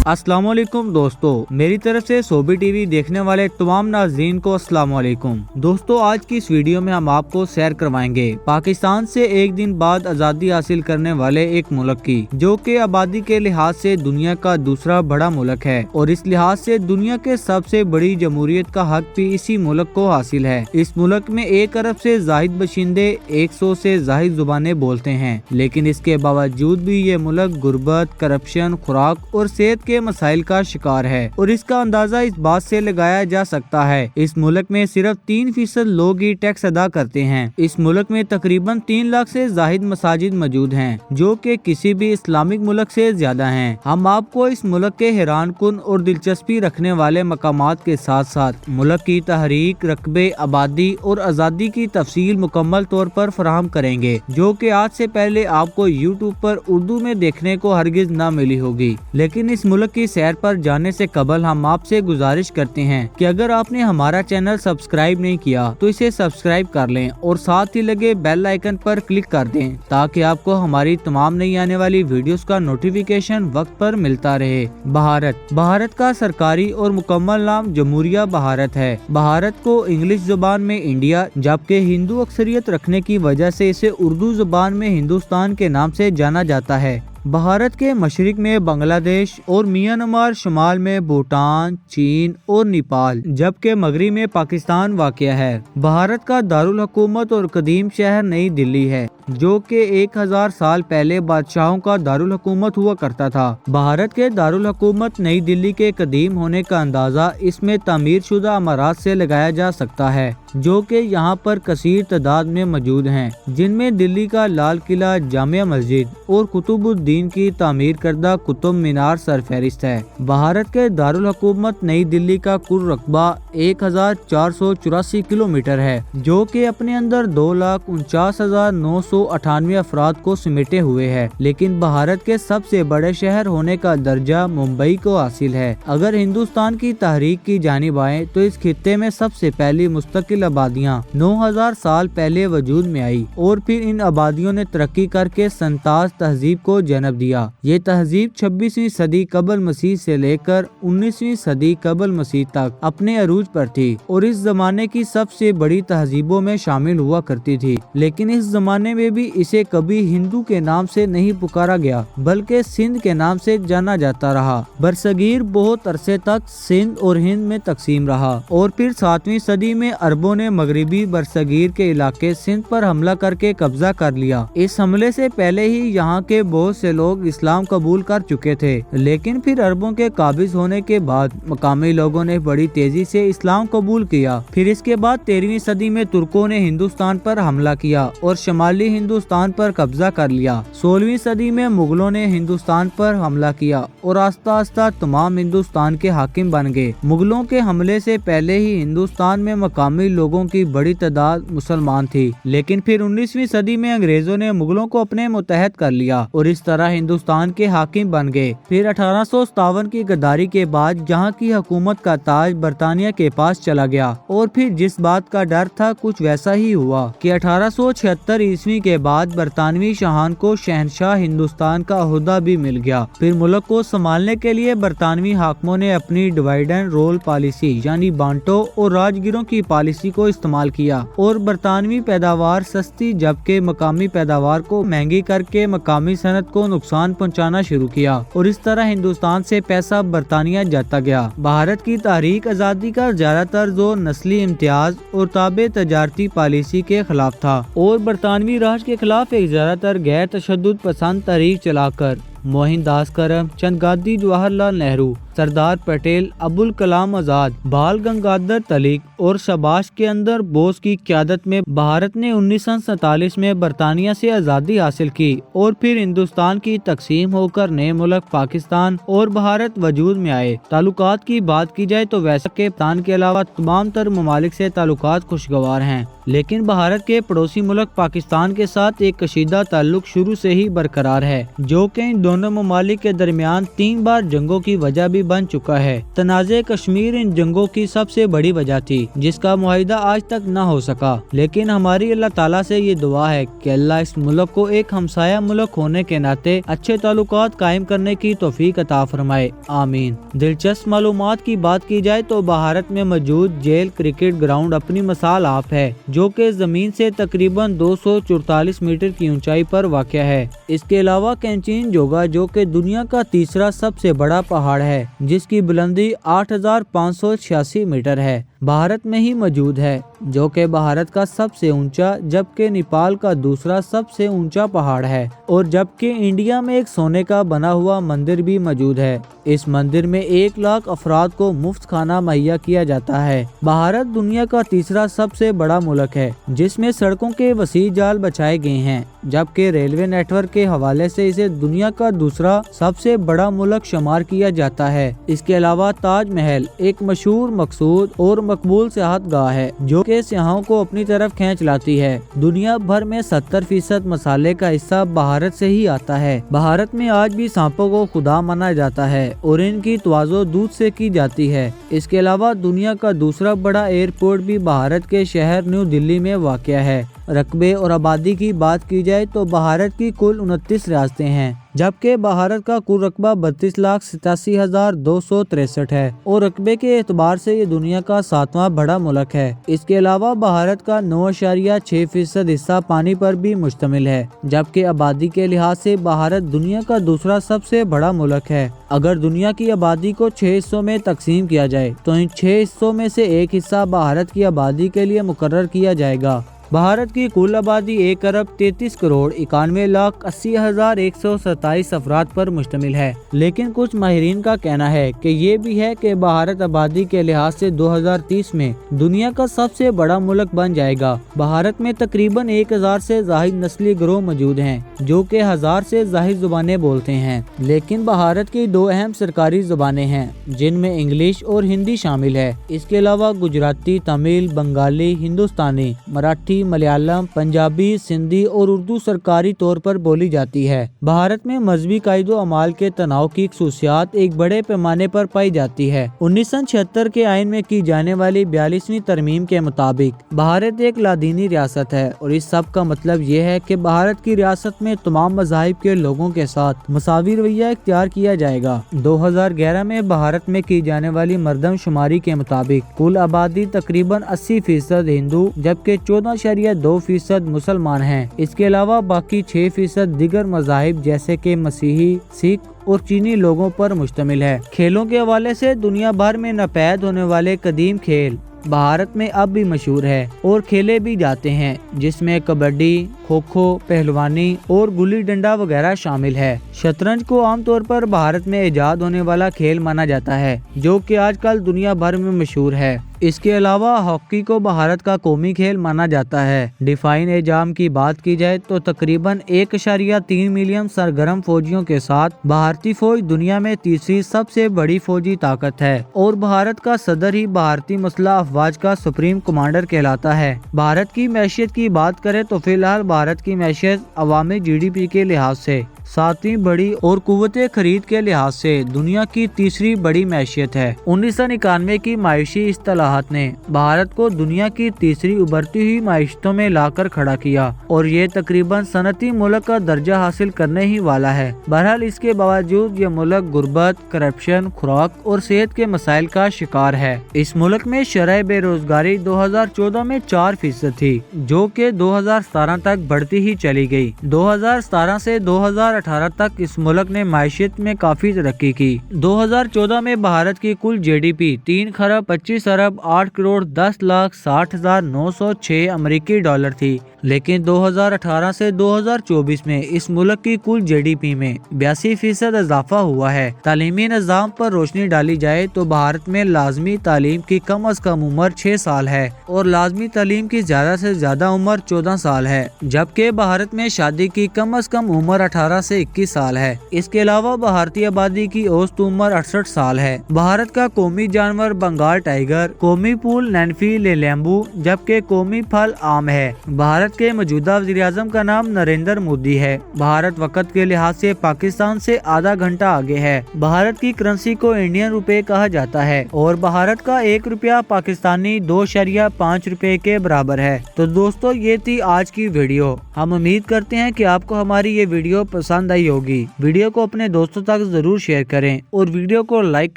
अस्सलाम वालेकुम दोस्तों, मेरी तरफ से सोबी टीवी देखने वाले तमाम नाज़रीन को अस्सलाम वालेकुम। दोस्तों, आज की इस वीडियो में हम आपको सैर करवाएंगे पाकिस्तान से एक दिन बाद आज़ादी हासिल करने वाले एक मुल्क की, जो कि आबादी के लिहाज से दुनिया का दूसरा बड़ा मुल्क है और इस लिहाज से दुनिया के सबसे बड़ी जमहूरियत का हक भी इसी मुल्क को हासिल है। इस मुल्क में 1 अरब से जाहिद बशिंदे 100 से जाहिद जुबानें बोलते हैं, लेकिन इसके बावजूद भी ये मुल्क गुर्बत, करप्शन, खुराक और सेहत के मसाइल का शिकार है और इसका अंदाजा इस बात से लगाया जा सकता है इस मुल्क में सिर्फ 3% लोग ही टैक्स अदा करते हैं। इस मुल्क में तकरीबन 3 लाख से जाहिद मसाजिद मौजूद हैं, जो कि किसी भी इस्लामिक मुल्क से ज्यादा हैं। हम आपको इस मुल्क के हैरान कुन और दिलचस्पी रखने वाले मकामात के साथ साथ मुल्क की तहरीक, रकबे, आबादी और आज़ादी की तफसील मुकम्मल तौर पर फराहम करेंगे, जो कि आज से पहले आपको यूट्यूब पर उर्दू में देखने को हरगिज न मिली होगी। लेकिन इस मुल्क की सैर पर जाने से कबल हम आपसे गुजारिश करते हैं कि अगर आपने हमारा चैनल सब्सक्राइब नहीं किया तो इसे सब्सक्राइब कर लें और साथ ही लगे बेल आइकन पर क्लिक कर दें, ताकि आपको हमारी तमाम नई आने वाली वीडियोस का नोटिफिकेशन वक्त पर मिलता रहे। भारत का सरकारी और मुकम्मल नाम जमहूरिया भारत है। भारत को इंग्लिश जुबान में इंडिया, जबकि हिंदू अक्सरियत रखने की वजह से इसे उर्दू जुबान में हिंदुस्तान के नाम से जाना जाता है। भारत के मशरिक में बांग्लादेश और म्यांमार, शुमाल में भूटान, चीन और नेपाल, जबकि मगरिब में पाकिस्तान वाक़या है। भारत का दारुल हुकूमत और कदीम शहर नई दिल्ली है, जो कि 1000 साल पहले बादशाहों का दारुल हुकूमत हुआ करता था। भारत के दारुल हुकूमत नई दिल्ली के कदीम होने का अंदाजा इसमें तामीर शुदा इमारत से लगाया जा सकता है, जो कि यहाँ पर कसीर तादाद में मौजूद हैं, जिनमें दिल्ली का लाल किला, जामिया मस्जिद और कुतुबुद्दीन की तामीर करदा कुतुब मीनार सरफहरिस्त है। भारत के दारुल हुकूमत नई दिल्ली का कुल रकबा 1484 किलोमीटर है, जो कि अपने अंदर 2,49,998 अफराद को समेटे हुए है, लेकिन भारत के सबसे बड़े शहर होने का दर्जा मुंबई को हासिल है। अगर हिंदुस्तान की तहरीक की जानिब आए तो इस खित्ते में सबसे पहली मुस्तकिल आबादियाँ 9000 साल पहले वजूद में आई और फिर इन आबादियों ने तरक्की करके संतास तहजीब को जन्म दिया। ये तहजीब 26वीं सदी कबल मसीह से लेकर 19वीं सदी कबल मसीह तक अपने अरूज पर थी और इस जमाने की सबसे बड़ी तहजीबों में शामिल हुआ करती थी। लेकिन इस जमाने में भी इसे कभी हिंदू के नाम से नहीं पुकारा गया, बल्कि सिंध के नाम से जाना जाता रहा। बरसगीर बहुत अरसे तक सिंध और हिंद में तकसीम रहा और फिर 7वीं सदी में अरबों ने मगरबी बरसगीर के इलाके सिंध पर हमला करके कब्जा कर लिया। इस हमले से पहले ही यहाँ के बहुत से लोग इस्लाम कबूल कर चुके थे, लेकिन फिर अरबों के काबिज होने के बाद मकामी लोगों ने बड़ी तेजी से इस्लाम कबूल किया। फिर इसके बाद 13वीं सदी में तुर्कों ने हिंदुस्तान पर हमला किया और शुमाली हिंदुस्तान पर कब्जा कर लिया। 16वीं सदी में मुगलों ने हिंदुस्तान पर हमला किया और आस्ता आस्ता तमाम हिंदुस्तान के हाकिम बन गए। मुगलों के हमले से पहले ही हिंदुस्तान में मकामी लोगों की बड़ी तादाद मुसलमान थी, लेकिन फिर 19वीं सदी में अंग्रेजों ने मुगलों को अपने मुतहद कर लिया और इस तरह हिंदुस्तान के हाकिम बन गए। फिर 1857 की गद्दारी के बाद जहां की हुकूमत का ताज बरतानिया के पास चला गया और फिर जिस बात का डर था कुछ वैसा ही हुआ कि 1876 ईस्वी के बाद बरतानवी शाहान को शहनशाह हिंदुस्तान का ओहदा भी मिल गया। फिर मुल्क को संभालने के लिए बरतानवी हाकिमों ने अपनी डिवाइड एंड रोल पॉलिसी यानी बांटो और राजगिरों की पॉलिसी को इस्तेमाल किया और बरतानवी पैदावार सस्ती जबकि मकामी पैदावार को महंगी करके मकामी सनत को नुकसान पहुंचाना शुरू किया और इस तरह हिंदुस्तान से पैसा बरतानिया जाता गया। भारत की तारीख आजादी का ज्यादातर जोर नस्ली इम्तियाज और ताबे तजारती पॉलिसी के खिलाफ था और बरतानवी राज के खिलाफ एक ज्यादातर गैर तशद्दुद पसंद तहरीक चलाकर मोहनदास करम, चंद गांधी, जवाहरलाल नेहरू, सरदार पटेल, अबुल कलाम आजाद, बाल गंगाधर तिलक और शबाश के अंदर बोस की क़यादत में भारत ने 1947 में बरतानिया से आज़ादी हासिल की और फिर हिंदुस्तान की तकसीम होकर नए मुल्क पाकिस्तान और भारत वजूद में आए। ताल्लुकात की बात की जाए तो वैसे के पाकिस्तान के अलावा तमाम तर ममालिक से ताल्लुकात खुशगवार हैं, लेकिन भारत के पड़ोसी मुल्क पाकिस्तान के साथ एक कशीदा ताल्लुक शुरू से ही बरकरार है, जो कि इन दोनों ममालिक के दरमियान 3 बार जंगों की वजह भी बन चुका है। तनाज़े कश्मीर इन जंगों की सबसे बड़ी वजह थी, जिसका मुआहिदा आज तक न हो सका। लेकिन हमारी अल्लाह ताला से ये दुआ है कि अल्लाह इस मुल्क को एक हमसाया मुल्क होने के नाते अच्छे ताल्लुकात कायम करने की तौफीक अता फरमाए, आमीन। दिलचस्प मालूमात की बात की जाए तो भारत में मौजूद जेल क्रिकेट ग्राउंड अपनी मिसाल आप है, जो कि जमीन से तकरीबन 244 मीटर की ऊंचाई पर वाक़या है। इसके अलावा कैंचनजंगा, जो कि दुनिया का तीसरा सबसे बड़ा पहाड़ है, जिसकी बुलंदी 8586 मीटर है, भारत में ही मौजूद है, जो कि भारत का सबसे ऊंचा, जबकि नेपाल का दूसरा सबसे ऊंचा पहाड़ है। और जबकि इंडिया में एक सोने का बना हुआ मंदिर भी मौजूद है। इस मंदिर में 1 लाख अफराद को मुफ्त खाना मुहैया किया जाता है। भारत दुनिया का तीसरा सबसे बड़ा मुल्क है, जिसमें सड़कों के वसीह जाल बिछाए गए हैं, जबकि रेलवे नेटवर्क के हवाले से इसे दुनिया का दूसरा सबसे बड़ा मुल्क शुमार किया जाता है। इसके अलावा ताज महल एक मशहूर, मकसूद और मकबूल सियाहत गाह है, जो कि सियाहों को अपनी तरफ खींच लाती है। दुनिया भर में 70% मसाले का हिस्सा भारत से ही आता है। भारत में आज भी सांपों को खुदा माना जाता है और इनकी तवाज़ो दूध से की जाती है। इसके अलावा दुनिया का दूसरा बड़ा एयरपोर्ट भी भारत के शहर न्यू दिल्ली में वाक़या है। रकबे और आबादी की बात की जाए तो भारत की कुल 29 रियासतें हैं, जबकि भारत का कुल रकबा 32,87,263 है और रकबे के एतबार से ये दुनिया का 7वां बड़ा मुल्क है। इसके अलावा भारत का 9.6% हिस्सा पानी पर भी मुश्तमिल है, जबकि आबादी के लिहाज से भारत दुनिया का दूसरा सबसे बड़ा मुल्क है। अगर दुनिया की आबादी को 6 हिस्सों में तकसीम किया जाए तो इन 6 हिस्सों में से एक हिस्सा भारत की आबादी के लिए मुकर्रर किया जाएगा। भारत की कुल आबादी 1,33,91,80,127 अफराद पर मुश्तमिल है, लेकिन कुछ माहिरीन का कहना है कि ये भी है कि भारत आबादी के लिहाज से 2030 में दुनिया का सबसे बड़ा मुल्क बन जाएगा। भारत में तकरीबन 1000 से ज़ायद नस्ली गिरोह मौजूद हैं, जो कि 1000 से ज़ायद जुबानें बोलते हैं। लेकिन भारत की 2 अहम सरकारी जुबानें हैं, जिनमें इंग्लिश और हिंदी शामिल है। इसके अलावा गुजराती, तमिल, बंगाली, हिंदुस्तानी, मराठी, मलयालम, पंजाबी, सिंधी और उर्दू सरकारी तौर पर बोली जाती है। भारत में मजहबी कायदो अमाल के तनाव की खसूसियात एक बड़े पैमाने पर पाई जाती है। 1976 के आइन में की जाने वाली 42वीं तरमीम के मुताबिक भारत एक लादीनी रियासत है और इस सब का मतलब ये है कि भारत की रियासत में तमाम मज़ाहिब के लोगों के साथ मसावी रवैया इख्तियार किया जाएगा। 2011 में भारत में की जाने वाली मरदमशुमारी के मुताबिक कुल आबादी तकरीबन 80% हिंदू, जबकि 14.2% मुसलमान हैं। इसके अलावा बाकी 6% दिगर मज़ाहिब जैसे कि मसीही, सिख और चीनी लोगों पर मुश्तमिल है। खेलों के हवाले से दुनिया भर में नपैद होने वाले कदीम खेल भारत में अब भी मशहूर है और खेले भी जाते हैं, जिसमें कबड्डी, खो खो, पहलवानी और गुल्ली डंडा वगैरह शामिल है। शतरंज को आमतौर पर भारत में इजाद होने वाला खेल माना जाता है, जो कि आजकल दुनिया भर में मशहूर है। इसके अलावा हॉकी को भारत का कौमी खेल माना जाता है। डिफाइन एजाम की बात की जाए तो तकरीबन 1.3 मिलियन सरगर्म फौजियों के साथ भारतीय फौज दुनिया में तीसरी सबसे बड़ी फौजी ताकत है और भारत का सदर ही भारतीय मसलह अफवाज का सुप्रीम कमांडर कहलाता है। भारत की मैशियत की बात करें तो फिलहाल भारत की मैशियत अवामी GDP के लिहाज से 7वीं बड़ी और कुव्वते खरीद के लिहाज से दुनिया की तीसरी बड़ी मैशियत है। 1991 की मायशी इस्तिलाहात ने भारत को दुनिया की तीसरी उभरती हुई मायशतों में लाकर खड़ा किया और ये तकरीबन सनती मुल्क का दर्जा हासिल करने ही वाला है। बहरहाल इसके बावजूद ये मुल्क गुर्बत, करप्शन, खुराक और सेहत के मसाइल का शिकार है। इस मुल्क में शरह बेरोजगारी 2014 में 4% थी, जो कि 2017 तक बढ़ती ही चली गई। 2017 से 2018 तक इस मुल्क ने मायशियत में काफी तरक्की की। 2014 में भारत की कुल GDP 3,25,08,10,60,906 अमेरिकी डॉलर थी, लेकिन 2018 से 2024 में इस मुल्क की कुल GDP में 82% इजाफा हुआ है। तालीमी निज़ाम पर रोशनी डाली जाए तो भारत में लाजमी तालीम की कम अज कम उम्र 6 साल है और लाजमी तालीम की ज्यादा से ज्यादा उम्र 14 साल है, जबकि भारत में शादी की कम अज कम उम्र 18 से 21 साल है। इसके अलावा भारतीय आबादी की औसत उम्र 68 साल है। भारत का कौमी जानवर बंगाल टाइगर, कौमी फूल नैन्फी लेलेम्बू, जबकि कौमी फल आम है। भारत के मौजूदा वज़ीर-ए-आज़म का नाम नरेंद्र मोदी है। भारत वक़्त के लिहाज से पाकिस्तान से आधा घंटा आगे है। भारत की करेंसी को इंडियन रुपए कहा जाता है और भारत का 1 रुपया पाकिस्तानी 2.5 रुपए के बराबर है। तो दोस्तों, ये थी आज की वीडियो। हम उम्मीद करते हैं कि आपको हमारी ये वीडियो पसंद आई होगी। वीडियो को अपने दोस्तों तक जरूर शेयर करें और वीडियो को लाइक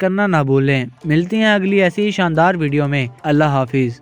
करना ना भूलें। मिलते हैं अगली ऐसी ही शानदार वीडियो में। अल्लाह हाफिज।